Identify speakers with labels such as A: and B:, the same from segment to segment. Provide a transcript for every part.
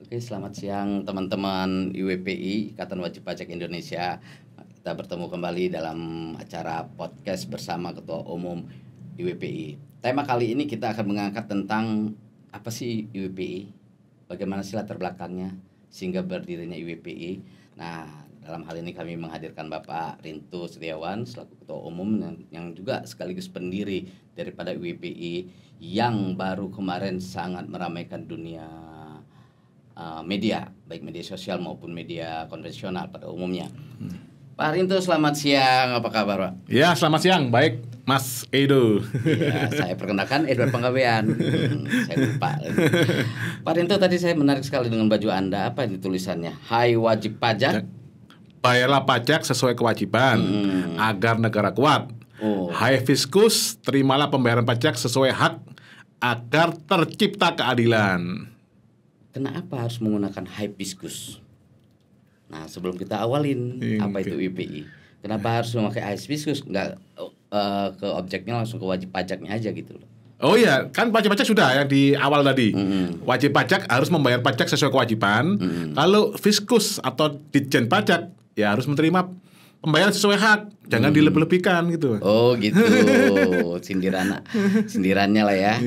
A: Oke, selamat siang teman-teman IWPI, Ikatan Wajib Pajak Indonesia. Kita bertemu kembali dalam acara podcast bersama Ketua Umum IWPI. Tema kali ini kita akan mengangkat tentang apa sih IWPI, bagaimana sih latar belakangnya sehingga berdirinya IWPI. Nah, dalam hal ini kami menghadirkan Bapak Rinto Setiawan selaku Ketua Umum yang juga sekaligus pendiri daripada IWPI yang baru kemarin sangat meramaikan dunia media, baik media sosial maupun media konvensional pada umumnya. Pak Rinto, selamat siang, apa kabar Pak?
B: Ya, selamat siang, baik Mas Edo.
A: Ya, saya perkenalkan Edward Panggabean. Saya lupa. Pak Rinto, tadi saya menarik sekali dengan baju Anda. Apa ini tulisannya? Hai wajib pajak,
B: Bayarlah pajak sesuai kewajiban agar negara kuat. Hai fiskus, terimalah pembayaran pajak sesuai hak agar tercipta keadilan.
A: Kenapa harus menggunakan hibiscus? Nah, sebelum kita awalin apa itu IWPI, kenapa harus memakai hibiscus? Nggak ke objeknya langsung ke wajib pajaknya aja gitu loh.
B: Oh iya, kan wajib pajak sudah yang di awal tadi. Wajib pajak harus membayar pajak sesuai kewajiban. Kalau fiskus atau ditjen pajak ya harus menerima pembayaran sesuai hak, jangan dilebih-lebihkan gitu.
A: Oh gitu, sindirannya lah ya.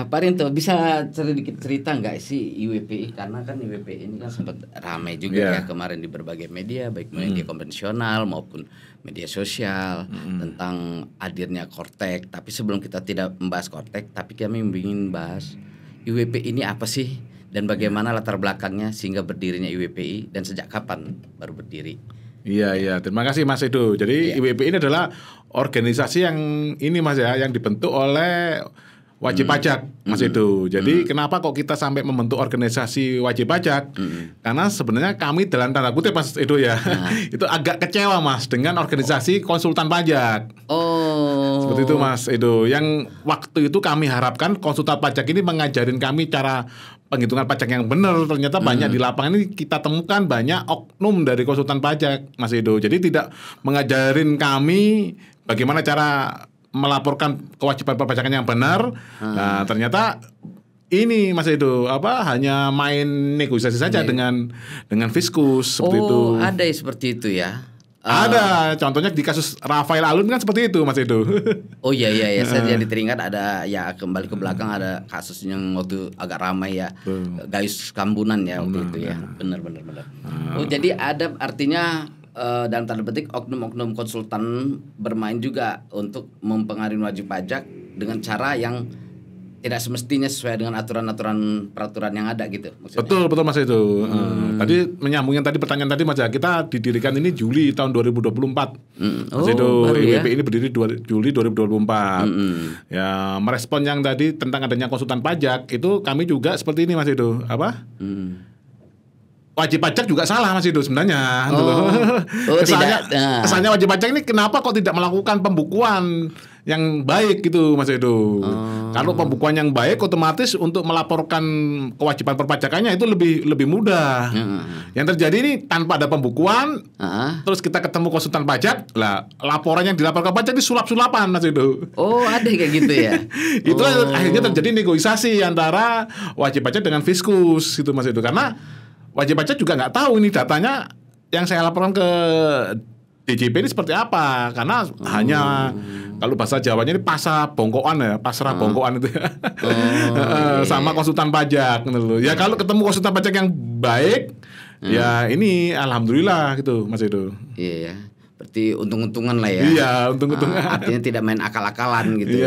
A: Pak Rinto, bisa sedikit cerita nggak sih IWPI? Karena kan IWPI ini kan sempat ramai juga ya kemarin di berbagai media, baik media konvensional maupun media sosial tentang hadirnya Kortek. Tapi sebelum kita tidak membahas Kortek, tapi kami ingin bahas IWPI ini apa sih dan bagaimana latar belakangnya sehingga berdirinya IWPI dan sejak kapan baru berdiri?
B: Iya, terima kasih Mas Edo. Jadi IWPI ini adalah organisasi yang ini Mas ya, yang dibentuk oleh wajib pajak Mas Edo. Jadi kenapa kok kita sampai membentuk organisasi wajib pajak? Karena sebenarnya kami dalam tanda kutip Mas Edo ya, itu agak kecewa Mas dengan organisasi konsultan pajak. Seperti itu Mas Edo. Yang waktu itu kami harapkan konsultan pajak ini mengajarin kami cara penghitungan pajak yang benar. Ternyata banyak di lapangan ini kita temukan banyak oknum dari konsultan pajak Mas Edo. Jadi tidak mengajarin kami bagaimana cara melaporkan kewajiban perpajakan yang benar. Nah, ternyata ini Mas Edo hanya main negosiasi saja dengan fiskus seperti itu.
A: Ada seperti itu ya.
B: Ada, contohnya di kasus Rafael Alun kan seperti itu Mas Edo.
A: Oh iya, saya jadi teringat ada ya, kembali ke belakang ada kasus yang waktu agak ramai ya, Gayus Kambunan ya waktu itu ya. Benar. Oh jadi ada artinya dalam tanda petik oknum-oknum konsultan bermain juga untuk mempengaruhi wajib pajak dengan cara yang tidak semestinya sesuai dengan aturan-aturan peraturan yang ada gitu maksudnya.
B: Betul Mas itu. Tadi menyambung yang tadi pertanyaan tadi Mas ya, kita didirikan ini Juli tahun 2024. Mas itu IWPI ini berdiri Juli 2024. Ya, merespon yang tadi tentang adanya konsultan pajak itu kami juga seperti ini Mas itu. Wajib pajak juga salah Mas itu sebenarnya. Kesannya wajib pajak ini kenapa kok tidak melakukan pembukuan yang baik gitu Mas Edo. Kalau pembukuan yang baik otomatis untuk melaporkan kewajiban perpajakannya itu lebih mudah. Yang terjadi ini tanpa ada pembukuan, terus kita ketemu konsultan pajak, lah laporan yang dilaporkan pajak ini sulap-sulapan Mas Edo.
A: Oh, ada kayak gitu ya.
B: Itulah akhirnya terjadi negosiasi antara wajib pajak dengan fiskus gitu Mas Edo. Karena wajib pajak juga nggak tahu ini datanya yang saya laporkan ke DJP ini seperti apa, karena hanya kalau bahasa Jawanya ini pasrah bongkoan ya, pasrah bongkoan itu ya. Sama konsultan pajak gitu. Ya kalau ketemu konsultan pajak yang baik, ya ini alhamdulillah gitu Mas Edo.
A: Iya ya. Berarti untung-untungan lah ya.
B: Iya, untung-untungan.
A: Artinya tidak main akal-akalan gitu.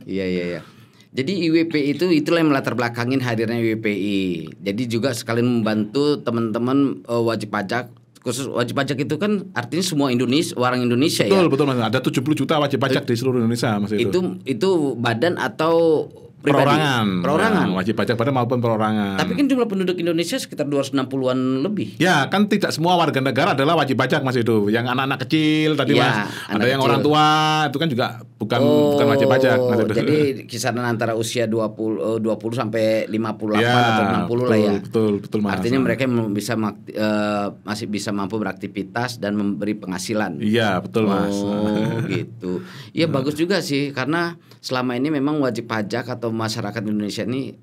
A: Iya. Jadi IWPI itulah yang melatar belakangin hadirnya IWPI. Jadi juga sekalian membantu teman-teman wajib pajak. Khusus wajib pajak itu kan artinya semua orang Indonesia.
B: Betul Mas. Ada 70 juta wajib pajak di seluruh Indonesia Mas
A: itu badan atau pribadi? Perorangan.
B: Wajib pajak badan maupun perorangan.
A: Tapi kan jumlah penduduk Indonesia sekitar 260-an lebih.
B: Ya, kan tidak semua warga negara adalah wajib pajak Mas itu. Yang anak-anak kecil tadi Mas. Ada yang kecil. Orang tua itu kan juga bukan wajib pajak Mas itu.
A: Jadi kisaran antara usia 20 sampai 58 atau 60 lah ya.
B: Betul Mas.
A: Artinya mereka masih bisa mampu beraktivitas dan memberi penghasilan.
B: Iya, betul Mas.
A: Gitu. Iya bagus juga sih, karena selama ini memang wajib pajak atau masyarakat Indonesia ini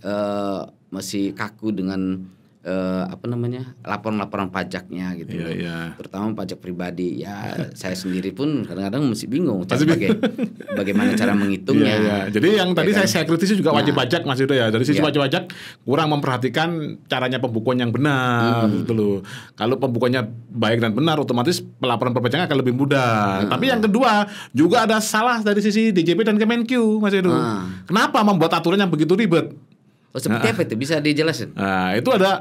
A: masih kaku dengan laporan-laporan pajaknya gitu.
B: Iya.
A: Terutama pajak pribadi. Ya saya sendiri pun kadang-kadang masih bingung bagaimana cara menghitungnya.
B: Iya. Jadi yang tadi
A: kan?
B: saya kritisi juga wajib pajak Mas Yudo ya. Dari sisi
A: Iya.
B: wajib pajak kurang memperhatikan caranya pembukuan yang benar gitu loh. Kalau pembukuannya baik dan benar, otomatis pelaporan perpajakan akan lebih mudah. Tapi yang kedua juga ada salah dari sisi DJP dan Kemenq Mas Yudo. Kenapa membuat aturan yang begitu ribet?
A: Oh, seperti apa itu? Bisa dijelasin?
B: Nah, itu ada.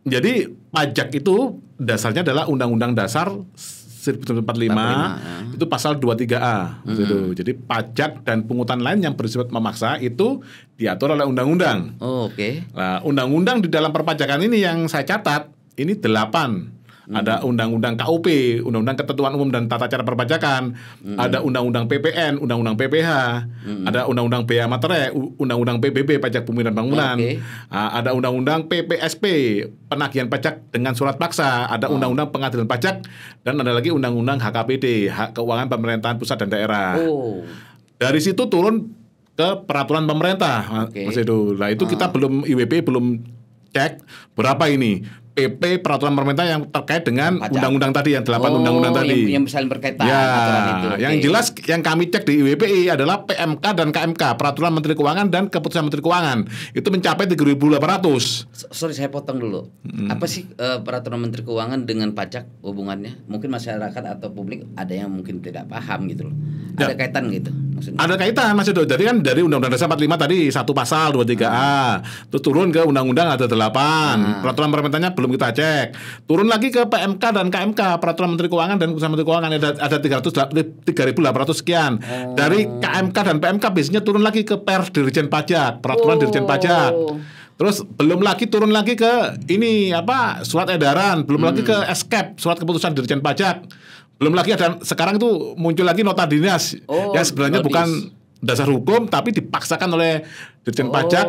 B: Jadi pajak itu dasarnya adalah Undang-Undang Dasar 1945 itu pasal 23A gitu. Jadi pajak dan pungutan lain yang bersifat memaksa itu diatur oleh undang-undang.
A: Oh, oke.
B: Nah, undang-undang di dalam perpajakan ini yang saya catat ini 8. Ada Undang-Undang KUP, Undang-Undang Ketentuan Umum dan Tata Cara Perpajakan, ada Undang-Undang PPN, Undang-Undang PPH, ada Undang-Undang Bea Materai, Undang-Undang PBB Pajak Bumi dan Bangunan, ada Undang-Undang PPSP Penagihan Pajak dengan Surat Paksa, ada Undang-Undang Pengadilan Pajak, dan ada lagi Undang-Undang HKPD, Hak Keuangan Pemerintahan Pusat dan Daerah. Dari situ turun ke peraturan pemerintah, Mas Edo. Nah itu kita IWP belum cek berapa ini PP peraturan pemerintah yang terkait dengan undang-undang tadi yang 8 undang-undang tadi.
A: Yang saling berkaitan
B: aturan
A: itu.
B: Yang jelas yang kami cek di IWPI adalah PMK dan KMK, peraturan Menteri Keuangan dan keputusan Menteri Keuangan. Itu mencapai 3.800.
A: Sorry saya potong dulu. Apa sih peraturan Menteri Keuangan dengan pajak hubungannya? Mungkin masyarakat atau publik ada yang mungkin tidak paham gitu loh. Ada kaitan gitu maksudnya.
B: Ada kaitan Mas Edo. Jadi kan dari Undang-Undang Dasar 45 tadi satu pasal 23A. Terus turun ke Undang-Undang ada 8. Peraturan pemerintahnya belum kita cek. Turun lagi ke PMK dan KMK, peraturan Menteri Keuangan dan keputusan Menteri Keuangan ada 3.800 sekian. Dari KMK dan PMK biasanya turun lagi ke Per Dirjen Pajak, peraturan Dirjen Pajak. Terus belum lagi turun lagi ke ini surat edaran, belum lagi ke SKEP, surat keputusan Dirjen Pajak. Belum lagi ada sekarang itu muncul lagi nota dinas yang sebenarnya bukan dasar hukum tapi dipaksakan oleh Dirjen Pajak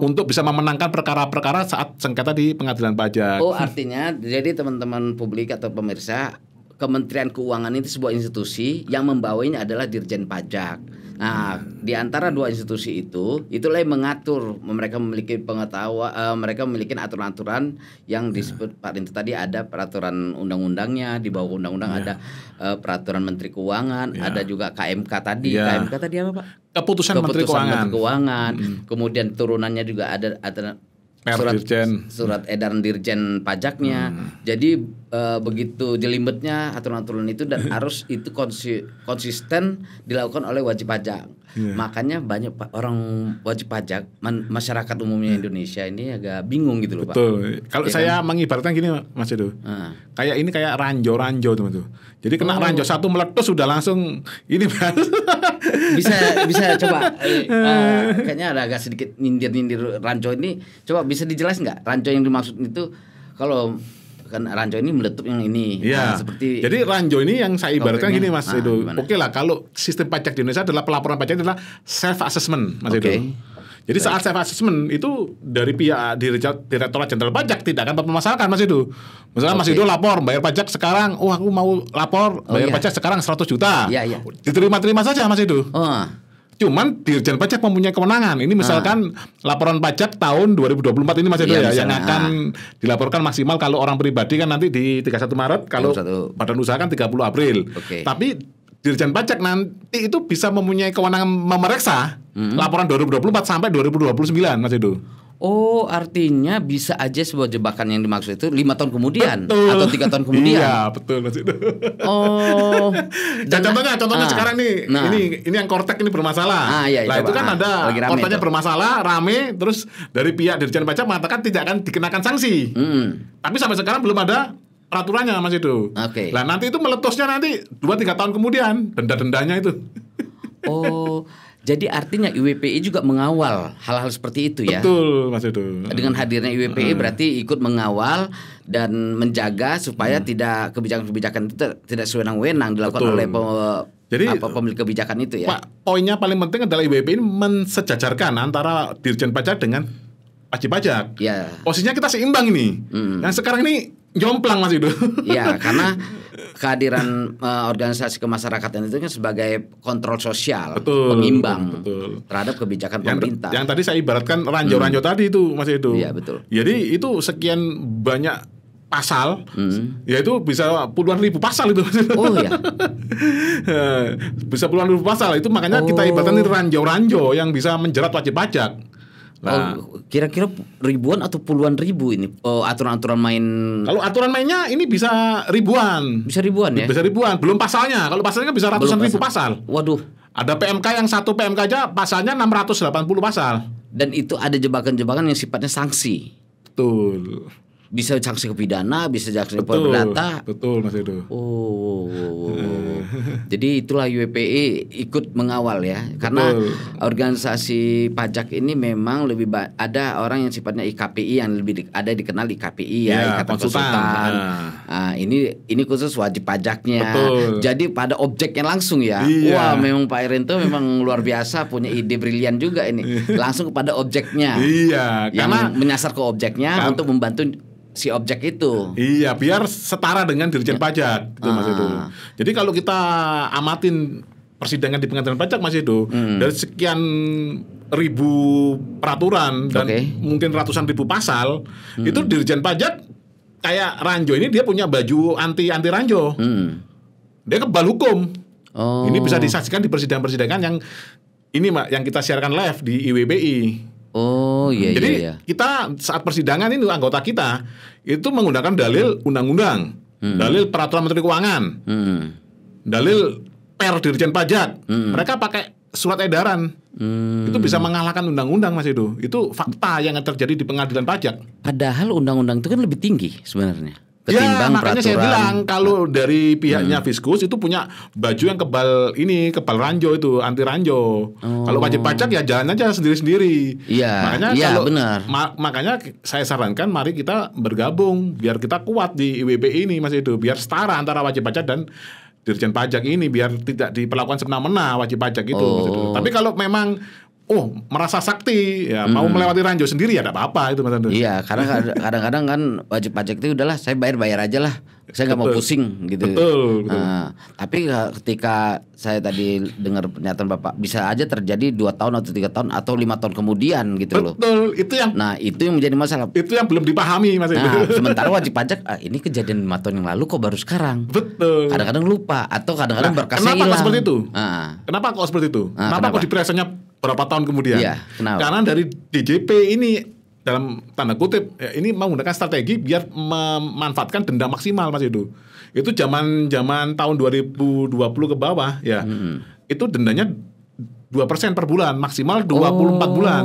B: untuk bisa memenangkan perkara-perkara saat sengketa di pengadilan pajak.
A: Oh, artinya jadi teman-teman publik atau pemirsa, Kementerian Keuangan itu sebuah institusi yang membawanya adalah Dirjen Pajak. Nah, di antara dua institusi itulah yang mengatur, mereka memiliki pengetahuan, mereka memiliki aturan-aturan yang disebut Pak Rinto tadi, ada peraturan undang-undangnya, di bawah undang-undang ada peraturan Menteri Keuangan, ada juga KMK tadi. KMK tadi apa, Pak?
B: Keputusan Menteri Keuangan.
A: Kemudian turunannya juga ada surat edaran Dirjen Pajaknya. Jadi begitu jelimetnya aturan-aturan itu dan harus itu konsisten dilakukan oleh wajib pajak. Makanya banyak orang wajib pajak masyarakat umumnya Indonesia ini agak bingung gitu loh, Pak.
B: Betul. Kalau saya mengibaratkan gini Mas Edo. Kayak ranjau teman tuh. Jadi kena ranjau satu meletus sudah langsung ini
A: bisa coba kayaknya ada agak sedikit nyindir ranjau ini. Coba bisa dijelasin nggak ranjau yang dimaksud itu? Kalau kan ranjau ini meletup yang ini. Seperti
B: jadi ranjau ini yang saya ibaratkan gini Mas Edo. Oke lah, kalau sistem pajak di Indonesia adalah pelaporan pajak adalah self assessment Mas Edo. Jadi saat self assessment itu dari pihak Direktorat Jenderal Pajak tidak akan mempermasalahkan Mas Edo. Misalnya Mas Edo lapor bayar pajak sekarang, aku mau lapor bayar pajak sekarang 100 juta. Diterima-terima saja Mas Edo. Cuman Dirjen Pajak mempunyai kewenangan. Ini misalkan laporan pajak tahun 2024 ini Mas Edo yang akan dilaporkan maksimal kalau orang pribadi kan nanti di 31 Maret, kalau badan usaha kan 30 April. Tapi Dirjen Pajak nanti itu bisa mempunyai kewenangan memeriksa laporan 2024 sampai 2029 Mas Edo.
A: Oh, artinya bisa aja sebuah jebakan yang dimaksud itu 5 tahun kemudian atau 3 tahun kemudian.
B: Iya, betul Mas Edo. Dan contohnya sekarang nih, ini yang Kortek ini bermasalah. Nah, itu kan ada Korteknya bermasalah, rame, terus dari pihak Dirjen Pajak mengatakan tidak akan dikenakan sanksi. Tapi sampai sekarang belum ada peraturannya Mas Edo. Nah, nanti itu meletusnya nanti 2-3 tahun kemudian denda-dendanya itu.
A: Jadi artinya IWPI juga mengawal hal-hal seperti itu ya.
B: Betul Mas Edo.
A: Dengan hadirnya IWPI berarti ikut mengawal dan menjaga supaya tidak kebijakan-kebijakan itu tidak sewenang-wenang dilakukan oleh pemilik kebijakan itu ya.
B: Pak, poinnya paling penting adalah IWPI ini mensejajarkan antara Dirjen Pajak dengan wajib pajak. Posisinya kita seimbang ini. Yang sekarang ini jomplang Mas itu.
A: Ya, karena kehadiran organisasi kemasyarakatan itu kan sebagai kontrol sosial,
B: Betul,
A: pengimbang
B: betul.
A: terhadap kebijakan pemerintah.
B: Yang tadi saya ibaratkan ranjau-ranjau tadi itu Mas itu.
A: Iya, betul.
B: Jadi itu sekian banyak pasal, ya itu bisa puluhan ribu pasal itu.
A: Oh ya.
B: Bisa puluhan ribu pasal itu, makanya kita ibaratkan ini ranjau-ranjau yang bisa menjerat wajib pajak. Nah,
A: Kira-kira ribuan atau puluhan ribu ini aturan-aturan main.
B: kalau aturan mainnya ini bisa ribuan.
A: Bisa ribuan ya?
B: Bisa ribuan, belum pasalnya. Kalau pasalnya kan bisa ratusan ribu pasal.
A: Waduh.
B: Ada PMK yang satu PMK aja pasalnya 680 pasal.
A: Dan itu ada jebakan-jebakan yang sifatnya sanksi.
B: Betul.
A: Bisa sanksi kepidana, bisa sanksi
B: Betul.
A: perdata.
B: Betul Mas Edo.
A: Jadi itulah UWPI ikut mengawal ya, karena organisasi pajak ini memang lebih ada orang yang sifatnya IKPI yang lebih ada dikenal IKPI ya, Ikatan Konsultan. Nah, ini khusus wajib pajaknya.
B: Betul.
A: Jadi pada objeknya langsung ya.
B: Iya.
A: Wah, memang Pak Erinto memang luar biasa, punya ide brilian juga ini. Langsung kepada objeknya.
B: Iya,
A: yang
B: karena
A: menyasar ke objeknya untuk membantu si objek itu.
B: Iya, biar setara dengan Dirjen Pajak gitu Mas Edo. Jadi kalau kita amatin persidangan di pengadilan pajak Mas Edo, dari sekian ribu peraturan dan mungkin ratusan ribu pasal, itu Dirjen Pajak kayak ranjau ini dia punya baju anti ranjau. Dia kebal hukum. Ini bisa disaksikan di persidangan-persidangan yang ini Mbak, yang kita siarkan live di IWPI. Jadi kita saat persidangan ini anggota kita itu menggunakan dalil undang-undang, dalil peraturan Menteri Keuangan, dalil per Dirjen Pajak. Mereka pakai surat edaran. Itu bisa mengalahkan undang-undang Mas itu. Itu fakta yang terjadi di pengadilan pajak.
A: Padahal undang-undang itu kan lebih tinggi sebenarnya.
B: Ya, makanya saya bilang kalau dari pihaknya Fiskus itu punya baju yang kebal ranjau itu, anti ranjau. Kalau wajib pajak ya jalan aja sendiri-sendiri. Makanya
A: benar.
B: Makanya saya sarankan mari kita bergabung biar kita kuat di IWPI ini Mas itu, biar setara antara wajib pajak dan Dirjen Pajak ini, biar tidak diperlakukan semena-mena wajib pajak itu. Tapi kalau memang merasa sakti ya mau melewati ranjau sendiri ya tidak apa-apa itu Mas Ando.
A: Iya, karena kadang-kadang kan wajib pajak itu udahlah saya bayar aja lah. Saya nggak mau pusing gitu.
B: Betul.
A: Tapi ketika saya tadi dengar pernyataan Bapak, bisa aja terjadi 2 tahun atau 3 tahun atau 5 tahun kemudian gitu loh.
B: Betul, itu yang
A: menjadi masalah.
B: Itu yang belum dipahami Mas itu.
A: Sementara wajib pajak ini kejadian 5 tahun yang lalu kok baru sekarang.
B: Betul.
A: Kadang-kadang lupa atau kadang-kadang berkasnya hilang.
B: Kenapa kok seperti itu? Kenapa kok seperti itu? Kenapa kok diperiksaannya berapa tahun kemudian? Karena dari DJP ini dalam tanda kutip ini menggunakan strategi biar memanfaatkan denda maksimal Mas itu zaman tahun 2020 ke bawah ya. Itu dendanya 2% per bulan, maksimal 24 bulan.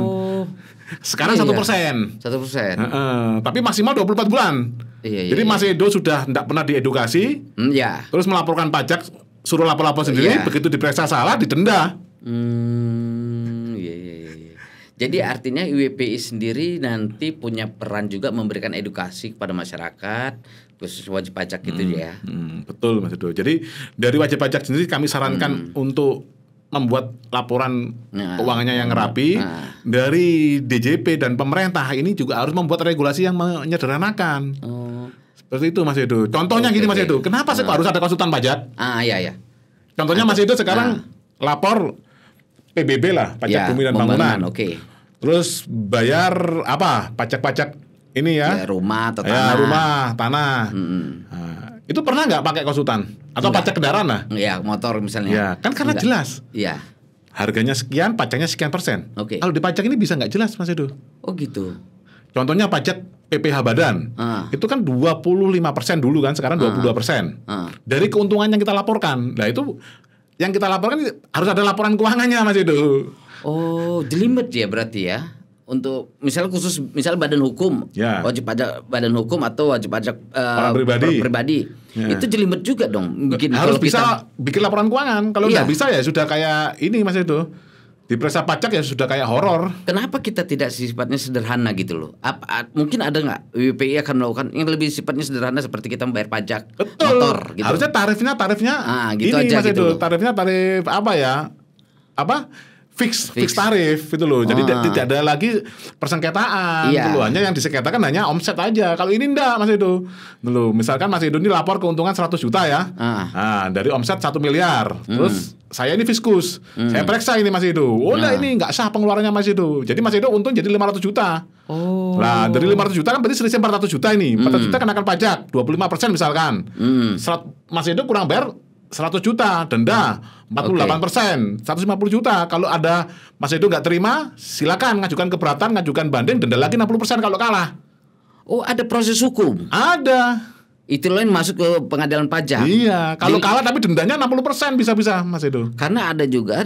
B: Sekarang 1%. 1%. Tapi maksimal 24 bulan. Jadi Mas Edo sudah tidak pernah diedukasi. Terus melaporkan pajak, suruh lapor-lapor sendiri, begitu diperiksa salah didenda.
A: Jadi artinya IWPI sendiri nanti punya peran juga memberikan edukasi kepada masyarakat khusus wajib pajak gitu ya.
B: Betul Mas Edo. Jadi dari wajib pajak sendiri kami sarankan untuk membuat laporan keuangannya yang rapi. Dari DJP dan pemerintah ini juga harus membuat regulasi yang menyederhanakan. Seperti itu Mas Edo. Contohnya gini Mas Edo. Kenapa sih harus ada konsultan pajak?
A: Iya.
B: Contohnya Mas Edo sekarang lapor PBB lah, pajak bumi dan bangunan. Terus bayar apa? Pajak-pajak ini ya?
A: Rumah atau tanah.
B: Rumah, tanah. Itu pernah nggak pakai konsultan? Atau pajak kendaraan lah?
A: Iya, motor misalnya.
B: Ya, kan karena jelas.
A: Iya.
B: Harganya sekian, pajaknya sekian persen. Kalau di pajak ini bisa nggak jelas Mas Edo?
A: Oh gitu.
B: Contohnya pajak PPh Badan. Itu kan 25% dulu kan, sekarang 22%. Dari keuntungan yang kita laporkan. Nah itu yang kita laporkan harus ada laporan keuangannya Mas Edo.
A: Jelimet ya berarti ya. Untuk misalnya khusus badan hukum, wajib pajak badan hukum atau wajib pajak
B: orang pribadi.
A: Itu jelimet juga dong.
B: Harus bisa bikin laporan keuangan. Kalau nggak bisa ya sudah kayak ini Mas Edo. Diperiksa pajak ya sudah kayak horor.
A: Kenapa kita tidak sifatnya sederhana gitu loh? Mungkin ada nggak IWPI akan melakukan yang lebih sifatnya sederhana seperti kita membayar pajak motor gitu.
B: Harusnya tarifnya
A: gitu
B: ini
A: aja
B: Mas
A: gitu.
B: Edo, tarifnya tarif apa ya? fix tarif gitu loh. Jadi tidak ada lagi persengketaan gitu loh. Hanya yang disengketakan hanya omset aja. Kalau ini enggak Mas Edo. Dulu misalkan Mas Edo ini lapor keuntungan 100 juta ya. Nah, dari omset 1 miliar. Terus saya ini fiskus. Saya periksa ini Mas Edo. Oh, enggak ini enggak sah pengeluarannya Mas Edo. Jadi Mas Edo untung jadi 500 juta. Nah, dari 500 juta kan berarti selisih 400 juta ini. 400 juta kenakan pajak 25% misalkan. Mas Edo kurang bayar 100 juta, denda 48%, 150 juta. Kalau ada Mas Edo nggak terima, silakan ngajukan keberatan, ngajukan banding, denda lagi 60% kalau kalah.
A: Oh, ada proses hukum?
B: Ada.
A: Itu lain masuk ke pengadilan pajak.
B: Iya, kalau kalah tapi dendanya 60% bisa-bisa Mas Edo.
A: Karena ada juga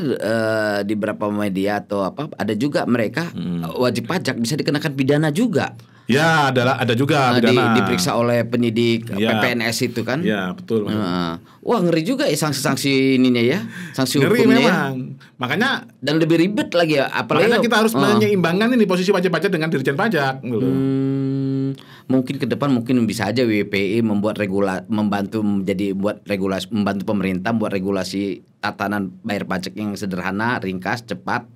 A: di beberapa media atau apa, ada juga mereka wajib pajak bisa dikenakan pidana juga.
B: Ya, ada juga pidana.
A: Diperiksa oleh penyidik PPNS itu kan.
B: Iya, betul.
A: Wah, ngeri juga ya sanksi-sanksi ininya ya. Sanksi
B: ngeri
A: hukumnya
B: memang.
A: ya.
B: Makanya
A: dan lebih ribet lagi ya, apalagi
B: makanya kita harus menyeimbangkan ini posisi wajib pajak dengan Dirjen Pajak gitu.
A: Mungkin ke depan mungkin bisa aja WPI membuat membantu pemerintah membuat regulasi tatanan bayar pajak yang sederhana, ringkas, cepat,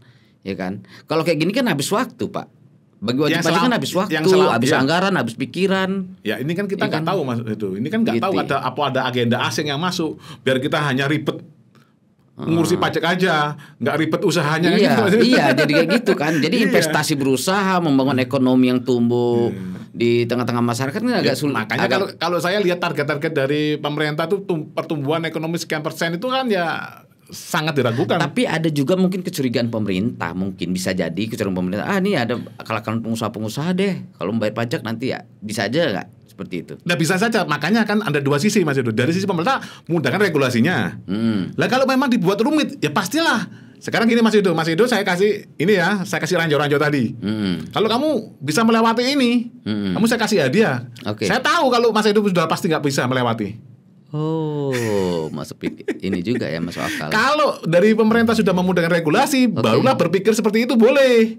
A: ya kan. Kalau kayak gini kan habis waktu, Pak. Bagi wajib pajak kan habis waktu, habis anggaran, habis pikiran.
B: Ya ini kan kita nggak tahu Mas itu. Ini kan nggak tahu ada agenda asing yang masuk. Biar kita hanya ribet ngurusi pajak aja, nggak ribet usahanya.
A: Iya, jadi kayak gitu kan. Jadi investasi berusaha membangun ekonomi yang tumbuh di tengah-tengah masyarakat ini agak sulit.
B: Makanya kalau saya lihat target-target dari pemerintah tuh pertumbuhan ekonomi sekian persen itu kan ya sangat diragukan.
A: Tapi ada juga mungkin kecurigaan pemerintah, mungkin bisa jadi kecurigaan pemerintah. Ini ada akal-akalan pengusaha-pengusaha deh. Kalau membayar pajak nanti ya bisa aja nggak seperti itu.
B: Nah bisa saja, makanya kan ada dua sisi Mas Edo. Dari sisi pemerintah mudahkan regulasinya. Lah kalau memang dibuat rumit ya pastilah. Sekarang gini Mas Edo saya kasih ini ya, saya kasih ranjau-ranjau tadi. Kalau kamu bisa melewati ini, kamu saya kasih hadiah. Saya tahu kalau Mas Edo sudah pasti nggak bisa melewati.
A: Oh, masuk ini juga ya, masuk akal.
B: Kalau dari pemerintah sudah memudahkan regulasi, barulah berpikir seperti itu boleh.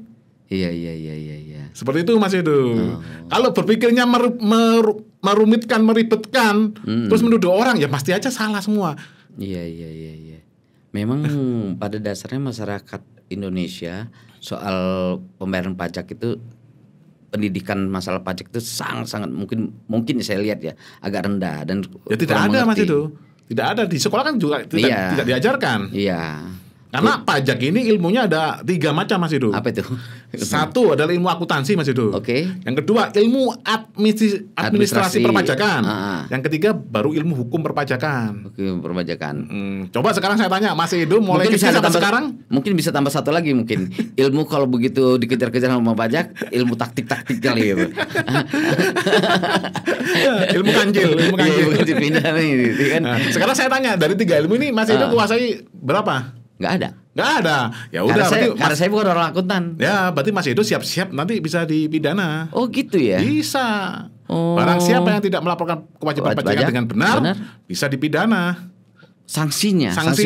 A: Iya.
B: Seperti itu Mas Edo. Kalau berpikirnya merumitkan, meribetkan, terus menuduh orang, ya pasti aja salah semua.
A: Iya. Memang pada dasarnya masyarakat Indonesia soal pembayaran pajak itu, pendidikan masalah pajak itu sangat mungkin saya lihat ya agak rendah dan
B: ya tidak ada Mas itu. Tidak ada di sekolah kan juga tidak diajarkan.
A: Iya.
B: Karena pajak ini ilmunya ada 3 macam Mas Edo.
A: Apa itu?
B: Satu adalah ilmu akuntansi Mas Edo. Yang kedua ilmu administrasi perpajakan. Yang ketiga baru ilmu hukum perpajakan. Coba sekarang saya tanya Mas Edo mulai kecil sampai sekarang.
A: Mungkin bisa tambah satu lagi mungkin. Ilmu kalau begitu dikejar-kejar sama pajak, ilmu taktik kali ya.
B: Ilmu kanjil. Sekarang saya tanya dari 3 ilmu ini Mas Edo kuasai berapa?
A: Nggak ada.
B: Ya udah
A: karena saya bukan orang akuntan.
B: Ya, berarti Mas Edo siap-siap nanti bisa dipidana.
A: Oh, gitu ya.
B: Bisa. Barang siapa yang tidak melaporkan kewajiban pajak dengan benar bisa dipidana.
A: Sanksi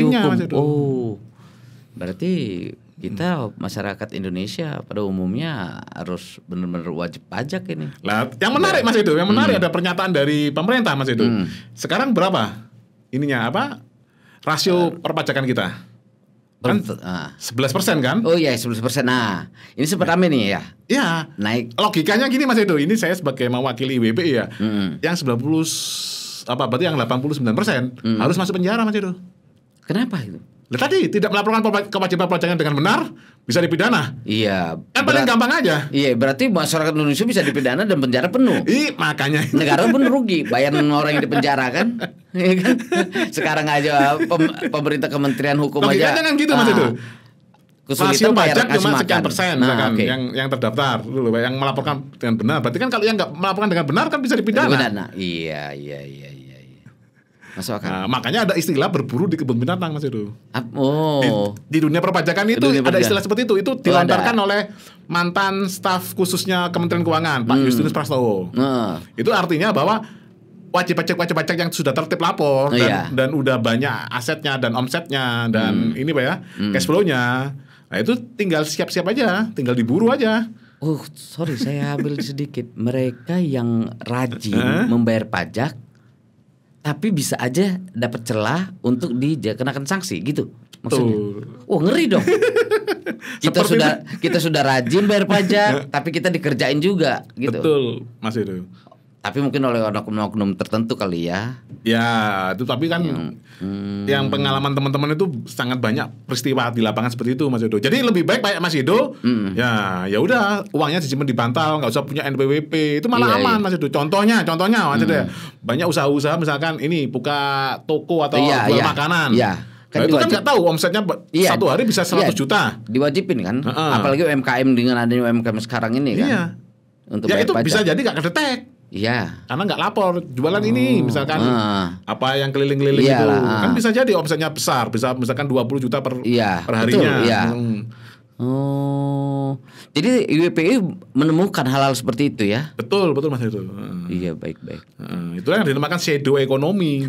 A: hukum.
B: Mas Edo.
A: Oh. Berarti kita masyarakat Indonesia pada umumnya harus benar-benar wajib pajak ini.
B: Lah, yang menarik Mas Edo, ada pernyataan dari pemerintah Mas Edo. Sekarang berapa? Ininya apa? Rasio perpajakan kita. Kan 11% kan?
A: Oh iya 11%. Nah, ini sempat rame nih ya.
B: Iya.
A: Naik.
B: Logikanya gini Mas Edo, ini saya sebagai mewakili WPI ya. Yang berarti yang 89% harus masuk penjara Mas Edo.
A: Kenapa itu?
B: Tadi tidak melaporkan kewajiban pajakan dengan benar bisa dipidana.
A: Iya.
B: Kan paling gampang aja.
A: Iya, berarti masyarakat Indonesia bisa dipidana dan penjara penuh.
B: Makanya
A: negara pun rugi bayar orang yang dipenjara kan. Iya kan? Sekarang aja pemerintah Kementerian Hukum aja.
B: Kan gitu Mas itu.
A: Kesulitan
B: pajak cuma sekian persen yang terdaftar dulu yang melaporkan dengan benar. Berarti kan kalau yang nggak melaporkan dengan benar kan bisa dipidana.
A: Iya. Masuk akal.
B: Nah, makanya ada istilah berburu di kebun binatang Mas Edo. Di dunia perpajakan itu ada istilah seperti itu. Itu dilontarkan oleh mantan staf khususnya Kementerian Keuangan Pak Justinus Prastowo. Itu artinya bahwa wajib pajak yang sudah tertib lapor dan udah banyak asetnya dan omsetnya dan ini Pak ya cash flow-nya. Nah itu tinggal siap-siap aja, tinggal diburu aja.
A: Oh sorry saya ambil sedikit. Mereka yang rajin membayar pajak tapi bisa aja dapat celah untuk dikenakan sanksi gitu.
B: Betul.
A: Ngeri dong. kita sudah rajin bayar pajak, tapi kita dikerjain juga gitu.
B: Betul, Mas Edo.
A: Tapi mungkin oleh oknum-oknum tertentu kali ya.
B: Ya, itu tapi kan yang pengalaman teman-teman itu sangat banyak peristiwa di lapangan seperti itu, Mas Edo. Jadi lebih baik Mas Edo, ya udah uangnya disimpan di bantal, nggak usah punya NPWP, itu malah aman, Mas Edo. Contohnya Mas Edo, banyak usaha-usaha misalkan ini buka toko atau jual makanan.
A: Iya.
B: Kan itu kan nggak tahu omsetnya satu hari bisa 100 juta.
A: Diwajibin kan, apalagi UMKM dengan adanya UMKM sekarang ini kan.
B: Iya.
A: Untuk
B: ya itu
A: pajak.
B: bisa jadi nggak kedetek.
A: Iya.
B: Karena nggak lapor jualan ini misalkan apa yang keliling-keliling itu kan bisa jadi omsetnya besar, bisa misalkan 20 juta per harinya.
A: Betul, iya. Jadi IWPI menemukan hal-hal seperti itu ya?
B: Betul Mas itu.
A: Iya, baik.
B: Itu yang dinamakan shadow ekonomi.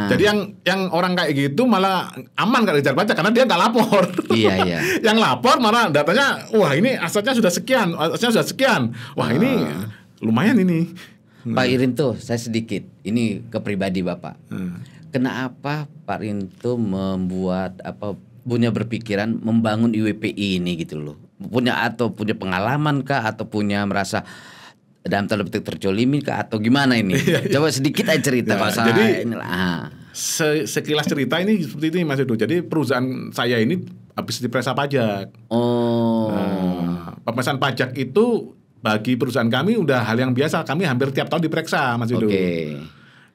B: Jadi yang orang kayak gitu malah aman nggak dikejar pajak karena dia nggak lapor.
A: Iya.
B: Yang lapor malah datanya, wah ini asetnya sudah sekian, wah ini lumayan ini.
A: Pak Irinto, saya sedikit ini ke pribadi Bapak. Kenapa Pak Irinto punya berpikiran membangun IWPI ini gitu loh? Punya pengalaman kah atau punya merasa dalam tanda petik tercolimi kah atau gimana ini? Coba sedikit aja cerita Pak.
B: Jadi sekilas cerita ini seperti ini Mas Edo. Jadi perusahaan saya ini habis diperiksa pajak. Pemeriksaan pajak itu bagi perusahaan kami udah hal yang biasa. Kami hampir tiap tahun diperiksa, Mas Edo.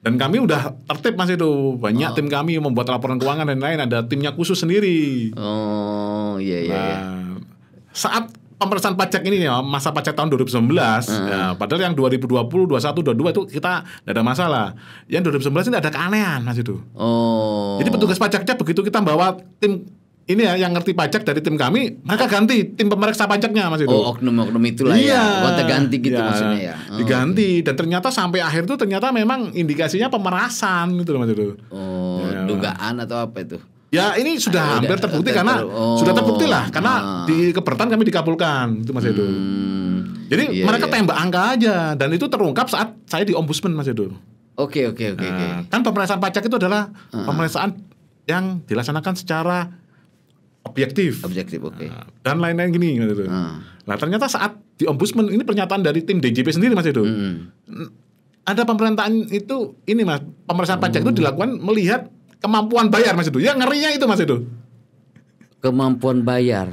B: Dan kami udah tertib, Mas Edo. Banyak tim kami membuat laporan keuangan dan lain. Ada timnya khusus sendiri. Saat pemeriksaan pajak ini ya, masa pajak tahun 2019, padahal yang 2020, 21, 22 itu kita tidak ada masalah. Yang 2019 ini ada keanehan, Mas Edo. Jadi petugas pajaknya begitu kita bawa tim ini ya yang ngerti pajak dari tim kami, mereka ganti tim pemeriksa pajaknya, Mas Edo.
A: Oknum-oknum itulah ya. Gonta ganti gitu maksudnya ya.
B: Diganti dan ternyata sampai akhir itu ternyata memang indikasinya pemerasan gitu loh, Mas Edo.
A: Dugaan atau apa itu?
B: Ya ini sudah hampir terbukti karena sudah terbukti lah karena di Keberatan kami dikabulkan itu, Mas Edo. Jadi mereka tembak angka aja dan itu terungkap saat saya di Ombudsman, Mas Edo.
A: Oke.
B: Kan pemeriksaan pajak itu adalah pemeriksaan yang dilaksanakan secara objektif,
A: oke.
B: Dan lain-lain gini gitu. Nah ternyata saat di Ombudsman ini pernyataan dari tim DJP sendiri, Mas Edo. Ada pemerintahan itu ini Mas, pemeriksaan pajak itu dilakukan melihat kemampuan bayar, Mas Edo. Ya ngerinya itu, Mas Edo.
A: Kemampuan bayar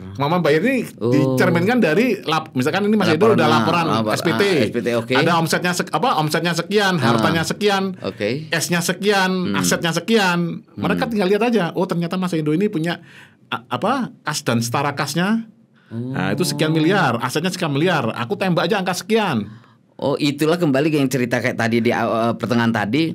A: ini
B: dicerminkan dari misalkan ini Mas Edo udah laporan SPT.
A: Okay.
B: Ada omsetnya sekian, hartanya sekian, cashnya sekian, asetnya sekian. Mereka tinggal lihat aja, oh ternyata Mas Edo ini punya kas dan setara kasnya. Nah, itu sekian miliar, asetnya sekian miliar. Aku tembak aja angka sekian.
A: Oh, itulah kembali yang cerita kayak tadi di pertengahan tadi.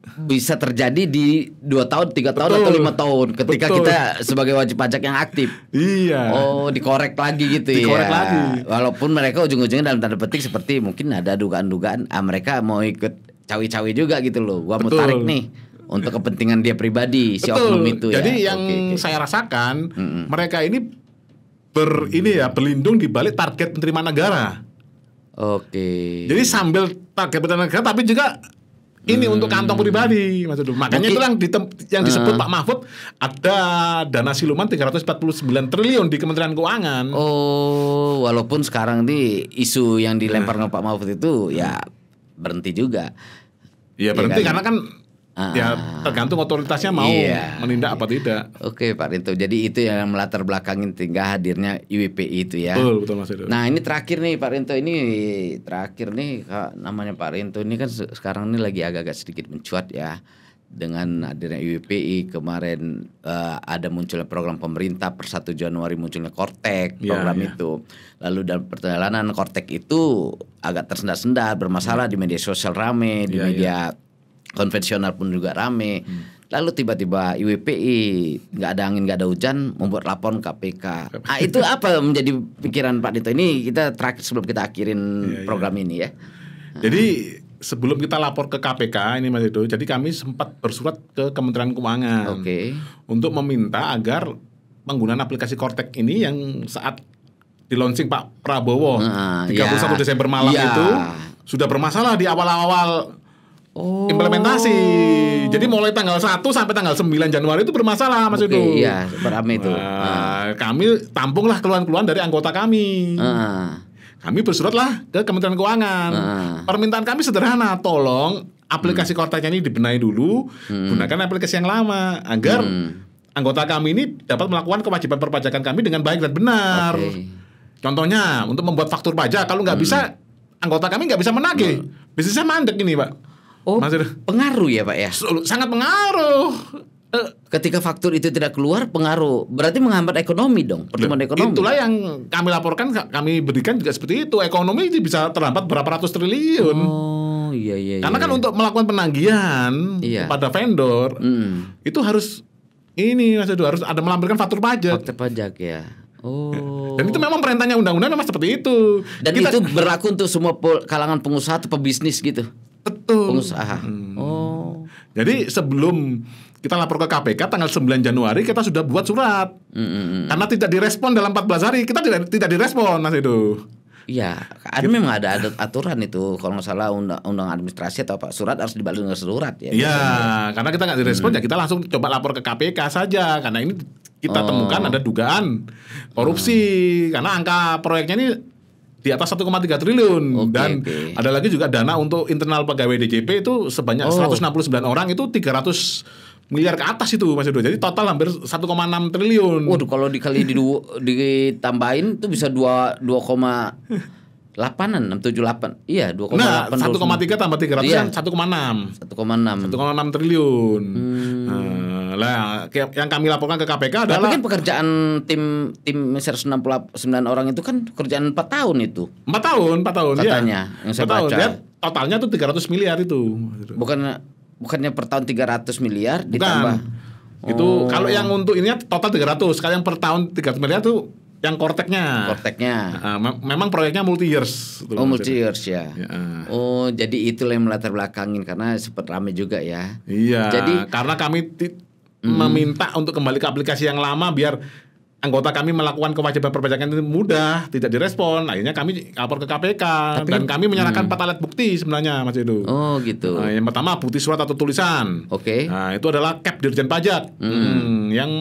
A: Bisa terjadi di 2 tahun, 3 tahun atau 5 tahun ketika kita sebagai wajib pajak yang aktif.
B: Iya.
A: Oh, dikorek lagi gitu
B: dikorek
A: ya.
B: Lagi.
A: Walaupun mereka ujung-ujungnya dalam tanda petik seperti mungkin ada dugaan-dugaan mereka mau ikut cawi-cawi juga gitu loh. Gua mau tarik nih untuk kepentingan dia pribadi si oknum itu.
B: Jadi
A: ya.
B: yang saya rasakan mereka ini berlindung di balik target penerimaan negara. Jadi sambil target penerimaan negara tapi juga ini untuk kantong pribadi, Mas Edo. Makanya itu yang disebut Pak Mahfud ada dana siluman 349 triliun di Kementerian Keuangan.
A: Oh, walaupun sekarang nih isu yang dilempar ke Pak Mahfud itu ya berhenti juga.
B: Iya berhenti karena kan ya tergantung otoritasnya mau menindak apa tidak.
A: Oke Pak Rinto, jadi itu yang melatar belakangin tinggal hadirnya IWPI itu ya.
B: Betul Mas Edo.
A: Nah ini terakhir nih Pak Rinto, namanya Pak Rinto ini kan sekarang ini lagi agak-agak sedikit mencuat ya. Dengan hadirnya IWPI kemarin ada munculnya program pemerintah per 1 Januari munculnya Kortek program itu. Lalu dalam perjalanan Kortek itu agak tersendat-sendat, bermasalah di media sosial rame, di media konvensional pun juga rame. Lalu tiba-tiba IWPI nggak ada angin nggak ada hujan membuat laporan KPK. Itu apa menjadi pikiran Pak Dito? Ini kita terakhir sebelum kita akhirin program ini ya.
B: Jadi sebelum kita lapor ke KPK ini Mas Edo, jadi kami sempat bersurat ke Kementerian Keuangan untuk meminta agar penggunaan aplikasi Kortek ini yang saat di launching Pak Prabowo 31 Desember malam itu sudah bermasalah di awal-awal implementasi. Jadi mulai tanggal 1 sampai tanggal 9 Januari itu bermasalah Mas
A: Oke,
B: Edo.
A: iya, beramai itu.
B: Kami tampunglah keluhan-keluhan dari anggota kami. Kami bersuratlah ke Kementerian Keuangan. Permintaan kami sederhana, tolong aplikasi Korteknya ini dibenahi dulu, gunakan aplikasi yang lama agar anggota kami ini dapat melakukan kewajiban perpajakan kami dengan baik dan benar. Contohnya untuk membuat faktur pajak, kalau nggak bisa, anggota kami nggak bisa menagih, bisnisnya mandek ini Pak.
A: Mas, pengaruh ya Pak ya?
B: Sangat pengaruh.
A: Ketika faktur itu tidak keluar, pengaruh. Berarti menghambat ekonomi dong, pertumbuhan ekonomi.
B: Itulah yang kami laporkan, kami berikan juga seperti itu. Ekonomi itu bisa terhambat berapa ratus triliun.
A: Oh iya.
B: Karena kan untuk melakukan penagihan kepada vendor, itu harus ini Mas Edo, harus ada melampirkan faktur pajak.
A: Faktur pajak ya.
B: Dan itu memang perintahnya undang-undang memang seperti itu.
A: Dan itu berlaku untuk semua kalangan pengusaha atau pebisnis gitu.
B: Betul.
A: Pengusaha.
B: Jadi sebelum kita lapor ke KPK tanggal 9 Januari kita sudah buat surat. Karena tidak direspon dalam 14 hari, kita tidak direspon Mas Edo.
A: Iya, ada memang ada aturan itu kalau nggak salah undang administrasi atau apa, surat harus dibalas dengan surat ya.
B: Iya, karena kita nggak direspon ya kita langsung coba lapor ke KPK saja karena ini kita temukan ada dugaan korupsi karena angka proyeknya ini di atas 1,3 triliun dan ada lagi juga dana untuk internal pegawai DJP itu sebanyak 169 orang itu 300 miliar ke atas itu Mas Edo. Jadi total hampir 1,6 triliun.
A: Waduh, kalau dikali ditambahin itu bisa 2,8an 678. Iya, 2,8.
B: Nah, 1,3 tambah 300 kan 1,6. 1,6 triliun. Lah, yang kami laporkan ke KPK adalah.
A: Tapi kan pekerjaan tim 169 orang itu kan pekerjaan 4 tahun itu.
B: 4 tahun
A: katanya,
B: ya.
A: yang saya baca.
B: Dia, totalnya tuh 300 miliar itu.
A: Bukannya per tahun 300 miliar ditambah.
B: Itu kalau yang untuk ininya total 300. Kalau yang per tahun 300 miliar tuh yang Korteknya. Memang proyeknya multi years.
A: Multi years ya. Jadi itulah yang melatar belakangin karena sempat ramai juga ya.
B: Iya. Jadi karena kami meminta untuk kembali ke aplikasi yang lama biar anggota kami melakukan kewajiban perpajakan itu mudah, tidak direspon. Akhirnya kami lapor ke KPK dan kami menyerahkan 4 alat bukti sebenarnya Mas Edo.
A: Oh gitu.
B: Yang pertama bukti surat atau tulisan. Nah, itu adalah Cap Dirjen Pajak. Yang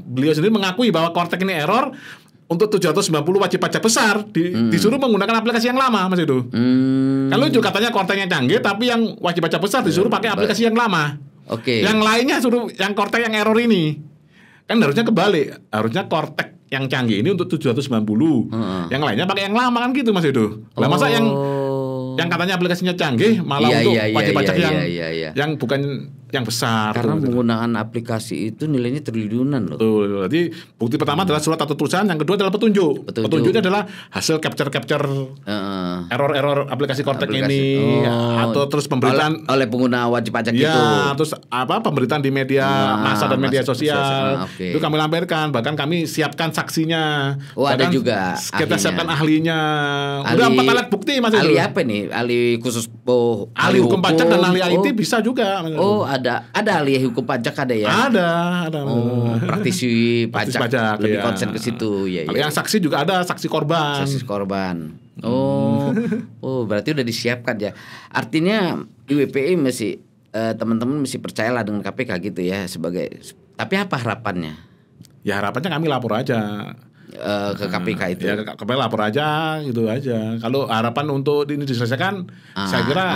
B: beliau sendiri mengakui bahwa Kortek ini error. Untuk 790 wajib pajak besar disuruh menggunakan aplikasi yang lama Mas Edo. Kan lucu katanya Korteknya canggih tapi yang wajib pajak besar disuruh pakai aplikasi yang lama. Yang lainnya suruh yang Kortek yang error ini. Kan harusnya kebalik. Harusnya Kortek yang canggih ini untuk 790. Yang lainnya pakai yang lama kan gitu Mas Edo. Lah masa yang katanya aplikasinya canggih malah untuk wajib pajak yang bukan yang besar.
A: Karena menggunakan aplikasi itu nilainya triliunan loh.
B: Betul. Jadi bukti pertama adalah surat atau tulisan, yang kedua adalah petunjuk. Petunjuknya adalah hasil capture error aplikasi Kortek ini atau terus pemberitaan
A: oleh pengguna wajib pajak itu.
B: Terus pemberitaan di media massa dan media sosial. Itu kami lampirkan, bahkan kami siapkan saksinya.
A: Ada juga.
B: Kita siapkan ahlinya. Udah 4 alat bukti Mas.
A: Ahli apa nih? Ahli khusus
B: ahli hukum pajak dan ahli IT bisa juga.
A: Ada ahli hukum pajak ada ya?
B: Ada.
A: Praktisi pajak lebih konsen ke situ ya.
B: Kalau yang saksi juga ada, saksi korban.
A: Berarti udah disiapkan ya. Artinya IWPI mesti teman-teman mesti percayalah dengan KPK gitu ya sebagai. Tapi apa harapannya?
B: Ya harapannya kami lapor aja.
A: Ke KPK itu.
B: Ya KPK lapor aja gitu aja. Kalau harapan untuk ini diselesaikan, saya kira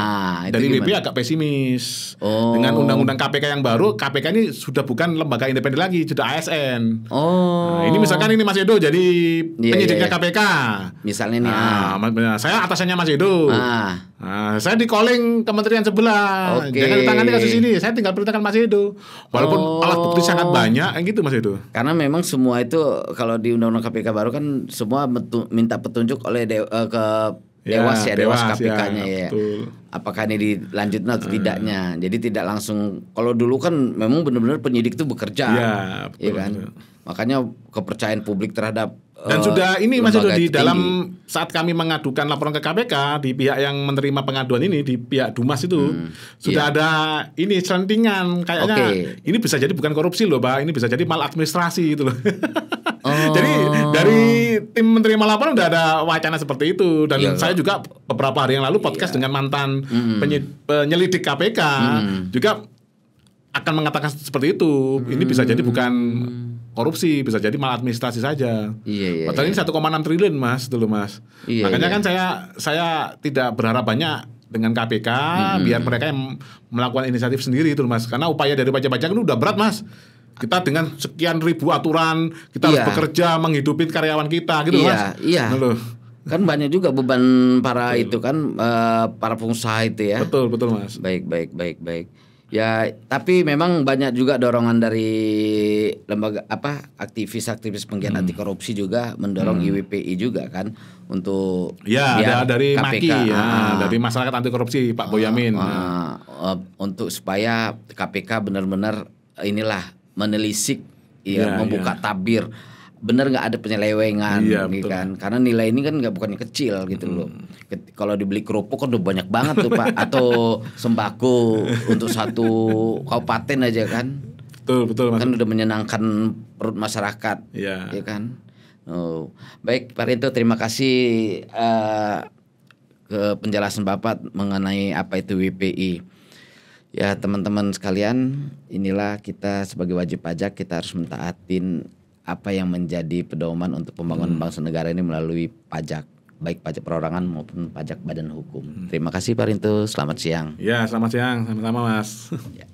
B: dari WP agak pesimis. Dengan undang-undang KPK yang baru, KPK ini sudah bukan lembaga independen lagi, sudah ASN. Ini misalkan ini Mas Edo jadi penyidiknya KPK.
A: Misalnya nih.
B: Saya atasannya Mas Edo. Saya di calling kementerian sebelah. Jangan ditangani kasus ini. Saya tinggal perintahkan Mas Edo. Walaupun alat bukti sangat banyak, gitu Mas Edo.
A: Karena memang semua itu kalau di undang-undang KPK baru kan semua minta petunjuk oleh ke Dewas KPK-nya ya.
B: Betul.
A: Apakah ini dilanjutkan atau tidaknya. Jadi tidak langsung. Kalau dulu kan memang benar-benar penyidik itu bekerja.
B: Betul,
A: ya kan. Betul. Makanya kepercayaan publik terhadap
B: dan sudah ini Mas Edo di dalam saat kami mengadukan laporan ke KPK di pihak yang menerima pengaduan ini di pihak Dumas itu sudah ada ini selentingan kayaknya ini bisa jadi bukan korupsi loh Pak, ini bisa jadi maladministrasi gitu loh. Jadi Dari tim menerima laporan udah ada wacana seperti itu dan
A: Iya,
B: saya juga beberapa hari yang lalu podcast dengan mantan penyelidik KPK juga akan mengatakan seperti itu. Ini bisa jadi bukan korupsi, bisa jadi maladministrasi saja.
A: Iya.
B: Padahal ini 1,6 triliun Mas dulu Mas.
A: Iya,
B: Makanya
A: iya.
B: kan saya tidak berharap banyak dengan KPK biar mereka yang melakukan inisiatif sendiri itu Mas. Karena upaya dari pajak-pajak itu udah berat Mas. Kita dengan sekian ribu aturan, kita harus
A: Iya.
B: bekerja menghidupi karyawan kita gitu Mas.
A: Iya.
B: Nah, loh.
A: Kan banyak juga beban para itu kan para pengusaha itu ya.
B: Betul Mas.
A: Baik. Ya, tapi memang banyak juga dorongan dari lembaga aktivis penggiat anti korupsi juga mendorong IWPI juga kan untuk
B: Ya,
A: biar
B: ada dari
A: KPK,
B: MAKI ya, dari masyarakat anti korupsi Pak Boyamin.
A: untuk supaya KPK benar-benar inilah menelisik membuka tabir benar nggak ada penyelewengan gitu kan, karena nilai ini kan bukannya kecil gitu loh. Kalau dibeli kerupuk kan udah banyak banget tuh Pak, atau sembako untuk satu kabupaten aja kan.
B: Betul Mas.
A: Kan udah menyenangkan perut masyarakat, ya kan. Baik Pak Rinto, terima kasih ke penjelasan Bapak mengenai apa itu WPI. Ya teman-teman sekalian, inilah kita sebagai wajib pajak, kita harus mentaatin apa yang menjadi pedoman untuk pembangunan bangsa negara ini melalui pajak, baik pajak perorangan maupun pajak badan hukum. Terima kasih Pak Rinto, selamat siang.
B: Ya, selamat siang, sama-sama Mas.
A: Ya.